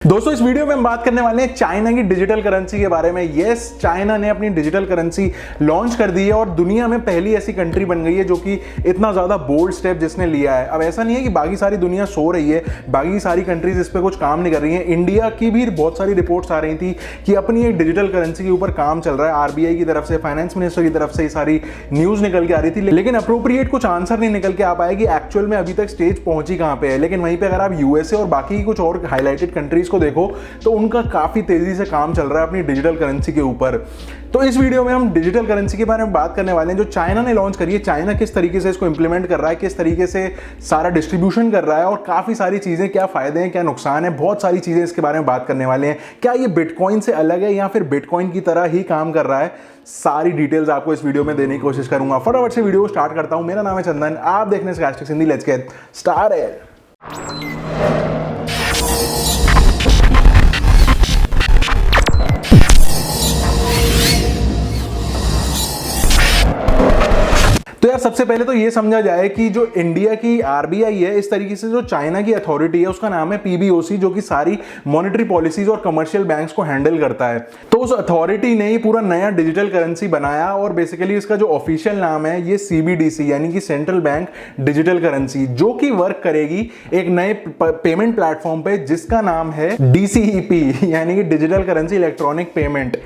दोस्तों इस वीडियो में हम बात करने वाले हैं चाइना की डिजिटल करेंसी के बारे में। यस, चाइना ने अपनी डिजिटल करेंसी लॉन्च कर दी है और दुनिया में पहली ऐसी कंट्री बन गई है जो कि इतना ज़्यादा बोल्ड स्टेप जिसने लिया है। अब ऐसा नहीं है कि बाकी सारी दुनिया सो रही है, बाकी सारी कंट्रीज इस पर कुछ काम नहीं कर रही हैं। इंडिया की भी बहुत सारी रिपोर्ट्स आ रही थी कि अपनी एक डिजिटल करेंसी के ऊपर काम चल रहा है। आरबीआई की तरफ से, फाइनेंस मिनिस्टर की तरफ से ये सारी न्यूज़ निकल के आ रही थी, लेकिन अप्रोप्रिएट कुछ आंसर नहीं निकल के आ पाया कि एक्चुअल में अभी तक स्टेज पहुंची कहाँ पे है। लेकिन वहीं पर अगर आप यूएसए और बाकी कुछ और हाईलाइटेड कंट्रीज को देखो तो उनका काफी तेजी से काम चल रहा है अपनी डिजिटल करेंसी के ऊपर। तो इस वीडियो में हम डिजिटल करेंसी के बारे में बात करने वाले हैं जो चाइना ने लॉन्च करी है। चाइना किस तरीके से इसको इंप्लीमेंट कर रहा है, किस तरीके से सारा डिस्ट्रीब्यूशन कर रहा है और काफी सारी चीजें, क्या फायदे हैं क्या नुकसान है, बहुत सारी चीजें इसके बारे में बात करने वाले हैं। क्या ये बिटकॉइन से अलग है या फिर बिटकॉइन की तरह ही काम कर रहा है, सारी डिटेल्स आपको इस वीडियो में देने की कोशिश करूंगा। फटाफट से वीडियो स्टार्ट करता हूं। मेरा नाम है चंदन, आप देखने से statistics Hindi. Let's get started. तो यार सबसे पहले तो ये समझा जाए कि जो इंडिया की आरबीआई है, इस तरीके से जो चाइना की अथॉरिटी है उसका नाम है पीबीओसी, जो कि सारी मॉनेटरी पॉलिसीज और कमर्शियल बैंक्स को हैंडल करता है। तो उस अथॉरिटी ने ही पूरा नया डिजिटल करेंसी बनाया और बेसिकली इसका जो ऑफिशियल नाम है ये सीबीडीसी यानी कि सेंट्रल बैंक डिजिटल करेंसी, जो कि वर्क करेगी एक नए पेमेंट प्लेटफॉर्म पे जिसका नाम है डीसीईपी यानी कि डिजिटल करेंसी इलेक्ट्रॉनिक पेमेंट।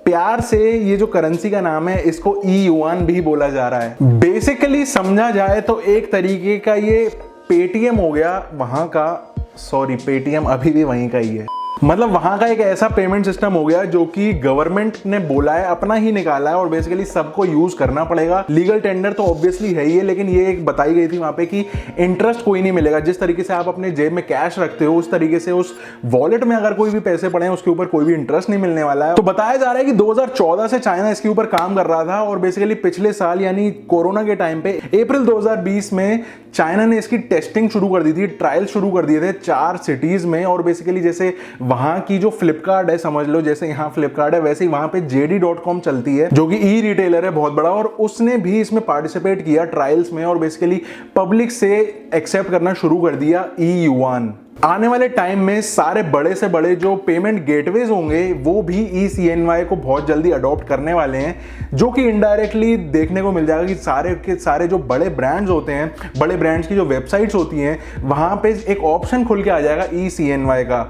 प्यार से ये जो करेंसी का नाम है इसको ई युआन भी बोला जा रहा है। बेसिकली समझा जाए तो एक तरीके का ये पेटीएम हो गया वहां का, सॉरी पेटीएम अभी भी वहीं का ही है, मतलब वहां का एक ऐसा पेमेंट सिस्टम हो गया जो कि गवर्नमेंट ने बोला है, अपना ही निकाला है और बेसिकली सबको यूज करना पड़ेगा। लीगल टेंडर तो ऑब्वियसली है ही है, लेकिन ये एक बताई गई थी वहां पे कि इंटरेस्ट कोई नहीं मिलेगा। जिस तरीके से आप अपने जेब में कैश रखते हो उस तरीके से उस वॉलेट में अगर कोई भी पैसे पड़े हैं उसके ऊपर कोई भी इंटरेस्ट नहीं मिलने वाला है। तो बताया जा रहा है कि 2014 से चाइना इसके ऊपर काम कर रहा था और बेसिकली पिछले साल यानी कोरोना के टाइम पे अप्रैल 2020 में चाइना ने इसकी टेस्टिंग शुरू कर दी थी, ट्रायल शुरू कर दिए थे 4 सिटीज में। और बेसिकली जैसे वहां की जो फ्लिपकार्ट है, समझ लो जैसे यहाँ फ्लिपकार्ट है, वैसे ही वहां पे JD.com चलती है जो कि ई रिटेलर है बहुत बड़ा, और उसने भी इसमें पार्टिसिपेट किया ट्रायल्स में और बेसिकली पब्लिक से एक्सेप्ट करना शुरू कर दिया ई युआन। आने वाले टाइम में सारे बड़े से बड़े जो पेमेंट गेटवेज होंगे वो भी ECNY को बहुत जल्दी अडॉप्ट करने वाले हैं, जो कि इनडायरेक्टली देखने को मिल जाएगा कि सारे के सारे जो बड़े ब्रांड्स होते हैं, बड़े ब्रांड्स की जो वेबसाइट्स होती हैं, वहां पे एक ऑप्शन खुल के आ जाएगा ECNY का।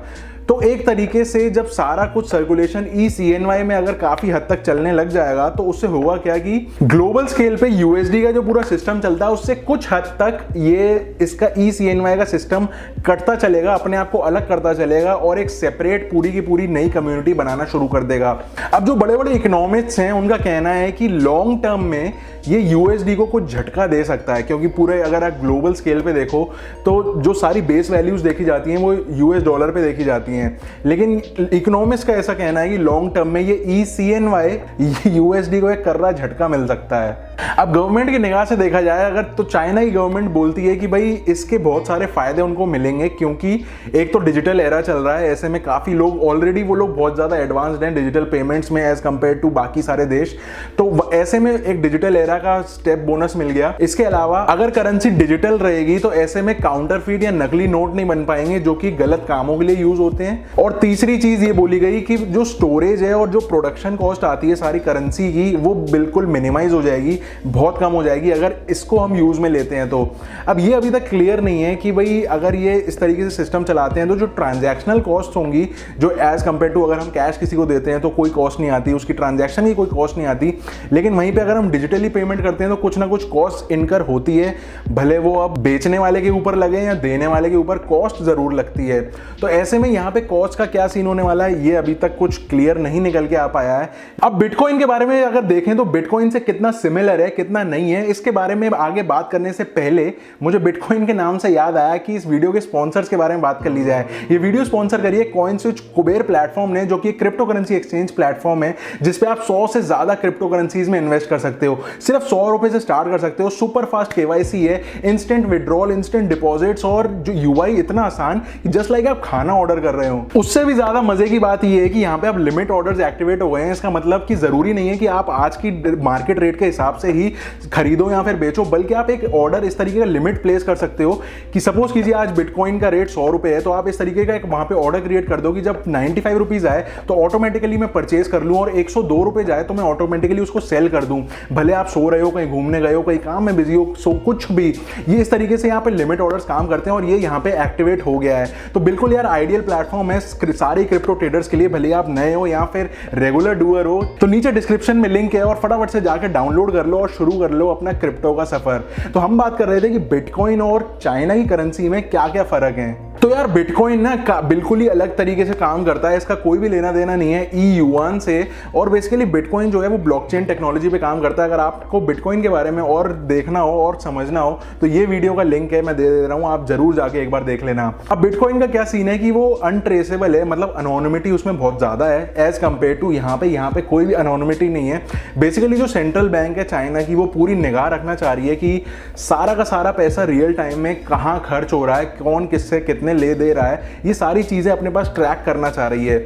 तो एक तरीके से जब सारा कुछ सर्कुलेशन ECNY में अगर काफी हद तक चलने लग जाएगा तो उससे होगा क्या कि ग्लोबल स्केल पे USD का जो पूरा सिस्टम चलता है उससे कुछ हद तक ये इसका ECNY का सिस्टम कटता चलेगा, अपने आप को अलग करता चलेगा और एक सेपरेट पूरी की पूरी नई कम्युनिटी बनाना शुरू कर देगा। अब जो बड़े बड़े इकोनॉमिस्ट्स हैं उनका कहना है कि लॉन्ग टर्म में ये USD को कुछ झटका दे सकता है, क्योंकि पूरे अगर आप ग्लोबल स्केल पे देखो तो जो सारी बेस वैल्यूज देखी जाती हैं वो US डॉलर पे देखी जाती हैं, लेकिन इकोनॉमिस्ट का ऐसा कहना है कि लॉन्ग टर्म में ये ECNY USD को एक कर्रा झटका मिल सकता है। अब गवर्नमेंट की निगाह से देखा जाए अगर, तो चाइना की गवर्नमेंट बोलती है कि भाई इसके बहुत सारे फायदे उनको मिलेंगे, क्योंकि एक तो डिजिटल एरा चल रहा है, ऐसे में काफी लोग ऑलरेडी वो लोग बहुत ज्यादा एडवांस्ड हैं डिजिटल पेमेंट्स में एज कंपेयर टू बाकी सारे देश, तो ऐसे में एक डिजिटल एरा का स्टेप बोनस मिल गया। इसके अलावा अगर करेंसी डिजिटल रहेगी तो ऐसे में काउंटरफीट या नकली नोट नहीं बन पाएंगे जो कि गलत कामों के लिए यूज होते हैं। और तीसरी चीज ये बोली गई कि जो स्टोरेज है और जो प्रोडक्शन कॉस्ट आती है सारी करेंसी की वो बिल्कुल मिनिमाइज हो जाएगी, बहुत कम हो जाएगी अगर इसको हम यूज में लेते हैं तो। अब ये अभी तक क्लियर नहीं है कि भाई अगर ये इस तरीके से सिस्टम चलाते हैं तो जो ट्रांजैक्शनल कॉस्ट होंगी, जो एज कंपेयर टू अगर हम कैश किसी को देते हैं तो कोई कॉस्ट नहीं आती, उसकी ट्रांजैक्शन की कोई कॉस्ट नहीं आती, लेकिन वहीं पे अगर हम डिजिटली पेमेंट करते हैं तो कुछ ना कुछ कॉस्ट इनकर होती है, भले वो अब बेचने वाले के ऊपर लगे या देने वाले के ऊपर, कॉस्ट जरूर लगती है। तो ऐसे में यहाँ पे कॉस्ट का क्या सीन होने वाला है ये अभी तक कुछ क्लियर नहीं निकल के आ पाया है। अब बिटकॉइन के बारे में अगर देखें तो बिटकॉइन से कितना सिमिलर है कितना नहीं है, इसके बारे में आगे बात करने से पहले मुझे बिटकॉइन के नाम से याद आया कि इस वीडियो के स्पॉन्सर्स के बारे में बात कर ली जाए। ये वीडियो स्पॉन्सर करिए कॉइनस्विच कुबेर प्लेटफॉर्म ने, जो कि क्रिप्टो करेंसी एक्सचेंज प्लेटफॉर्म है जिसपे आप 100 से ज्यादा क्रिप्टो करेंसीज में इन्वेस्ट कर सकते हो। सिर्फ 100 रुपए से स्टार्ट कर सकते हो। सुपर फास्ट KYC है, इंस्टेंट विड्रॉल, इंस्टेंट डिपॉजिट्स और जो UI इतना आसान कि जस्ट लाइक आप खाना ऑर्डर कर रहे हो। उससे भी ज्यादा मजे की बात ये है कि यहाँ पे अब लिमिट ऑर्डर्स एक्टिवेट हो गए हैं। इसका मतलब कि जरूरी नहीं है कि आप आज की मार्केट रेट के हिसाब से ही खरीदो या फिर बेचो, बल्कि आप एक ऑर्डर इस तरीके का लिमिट प्लेस कर सकते हो कि सपोज कीजिए आज बिटकॉइन का रेट 100 रुपये है, तो आप इस तरीके का एक वहाँ पे ऑर्डर क्रिएट कर दो कि जब 95 रुपीज़ आए तो ऑटोमेटिकली मैं परचेज कर लूँ, और 102 रुपये जाए तो मैं ऑटोमेटिकली उसको सेल कर दूँ। भले आप सो रहे हो, कहीं घूमने गए हो, कहीं काम में बिजी हो, सो कुछ भी, ये इस तरीके से यहाँ पे लिमिट ऑर्डर्स काम करते हैं और ये यहाँ पे एक्टिवेट हो गया है। तो बिल्कुल यार आइडियल प्लेटफॉर्म है सारे क्रिप्टो ट्रेडर्स के लिए, भले आप नए हो या फिर रेगुलर डूअर हो। तो नीचे डिस्क्रिप्शन में लिंक है और फटाफट से जाकर डाउनलोड कर लो और शुरू कर लो अपना क्रिप्टो का सफर। तो हम बात कर रहे थे कि बिटकॉइन और चाइना की करेंसी में क्या क्या फर्क है। तो यार बिटकॉइन ना बिल्कुल ही अलग तरीके से काम करता है, इसका कोई भी लेना देना नहीं है ई युआन से। और बेसिकली बिटकॉइन जो है वो ब्लॉकचेन टेक्नोलॉजी पे काम करता है। अगर आपको बिटकॉइन के बारे में और देखना हो और समझना हो तो ये वीडियो का लिंक है, मैं दे रहा हूँ, आप जरूर जाके एक बार देख लेना। अब बिटकॉइन का क्या सीन है कि वो अनट्रेसेबल है, मतलब अनोनिमिटी उसमें बहुत ज्यादा है एज कम्पेयर टू यहाँ पे कोई भी अनोनिमिटी नहीं है। बेसिकली जो सेंट्रल बैंक है चाइना की, वो पूरी निगाह रखना चाह रही है कि सारा का सारा पैसा रियल टाइम में कहाँ खर्च हो रहा है, कौन किससे कितने ले दे रहा है, ये सारी चीजें अपने पास ट्रैक करना चाह रही है,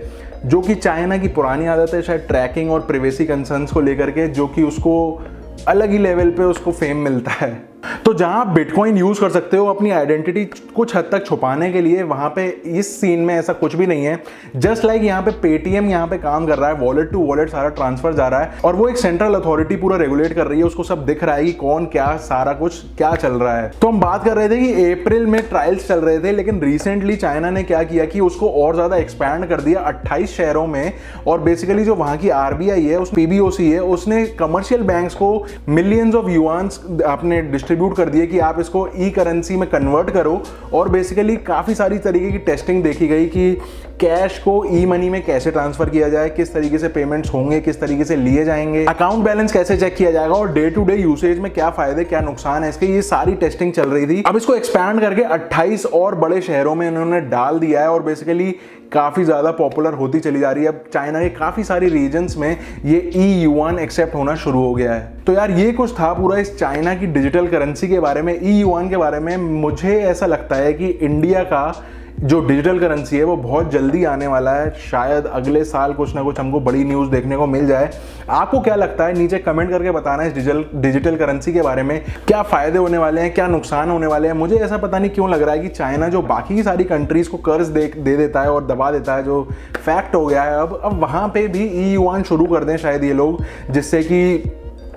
जो कि चाइना की पुरानी आदत है शायद ट्रैकिंग और प्राइवेसी कंसर्न्स को लेकर के, जो कि उसको अलग ही लेवल पे उसको फेम मिलता है। तो जहां आप बिटकॉइन यूज कर सकते हो अपनी आइडेंटिटी कुछ हद तक छुपाने के लिए, वहां पे इस सीन में ऐसा कुछ भी नहीं है। जस्ट लाइक यहाँ पे पेटीएम यहाँ पे काम कर रहा है, वॉलेट टू वॉलेट सारा ट्रांसफर जा रहा है और वो एक सेंट्रल अथॉरिटी पूरा रेगुलेट कर रही है, उसको सब दिख रहा है कि कौन क्या सारा कुछ क्या चल रहा है। तो हम बात कर रहे थे कि अप्रैल में ट्रायल्स चल रहे थे, लेकिन रिसेंटली चाइना ने क्या किया कि उसको और ज्यादा एक्सपैंड कर दिया 28 शहरों में। और बेसिकली जो वहां की आरबीआई है, उस पीबीओसी है, उसने कमर्शियल बैंक्स को मिलियंस ऑफ युआन्स अपने डिस्ट्रीब्यूट कर दिए कि आप इसको ई करेंसी में कन्वर्ट करो। और बेसिकली काफी सारी तरीके की टेस्टिंग देखी गई कि कैश को ई मनी में कैसे ट्रांसफर किया जाए, किस तरीके से पेमेंट्स होंगे, किस तरीके से लिए जाएंगे, अकाउंट बैलेंस कैसे चेक किया जाएगा और डे टू डे यूसेज में क्या फायदे क्या नुकसान है इसके, ये सारी टेस्टिंग चल रही थी। अब इसको एक्सपैंड करके 28 और बड़े शहरों में इन्होंने डाल दिया है और बेसिकली काफी ज्यादा पॉपुलर होती चली जा रही है। अब चाइना के काफी सारी रीजन्स में ये ई युआन एक्सेप्ट होना शुरू हो गया है। तो यार ये कुछ था पूरा इस चाइना की डिजिटल करेंसी के बारे में, ई युआन के बारे में। मुझे ऐसा लगता है कि इंडिया का जो डिजिटल करेंसी है वो बहुत जल्दी आने वाला है, शायद अगले साल कुछ ना कुछ हमको बड़ी न्यूज़ देखने को मिल जाए। आपको क्या लगता है नीचे कमेंट करके बताना इस डिजिटल करेंसी के बारे में, क्या फ़ायदे होने वाले हैं, क्या नुकसान होने वाले हैं। मुझे ऐसा पता नहीं क्यों लग रहा है कि चाइना जो बाकी की सारी कंट्रीज़ को कर्ज दे देता है और दबा देता है, जो फैक्ट हो गया है, अब वहाँ पर भी ई युआन शुरू कर दें शायद ये लोग, जिससे कि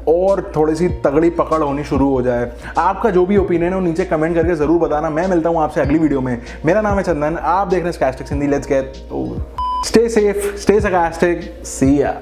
और थोड़ी सी तगड़ी पकड़ होनी शुरू हो जाए। आपका जो भी ओपिनियन है वो नीचे कमेंट करके जरूर बताना। मैं मिलता हूँ आपसे अगली वीडियो में। मेरा नाम है चंदन, आप देख रहे हैं Sarcastics Hindi. Let's get stay safe, stay sarcastic, see या।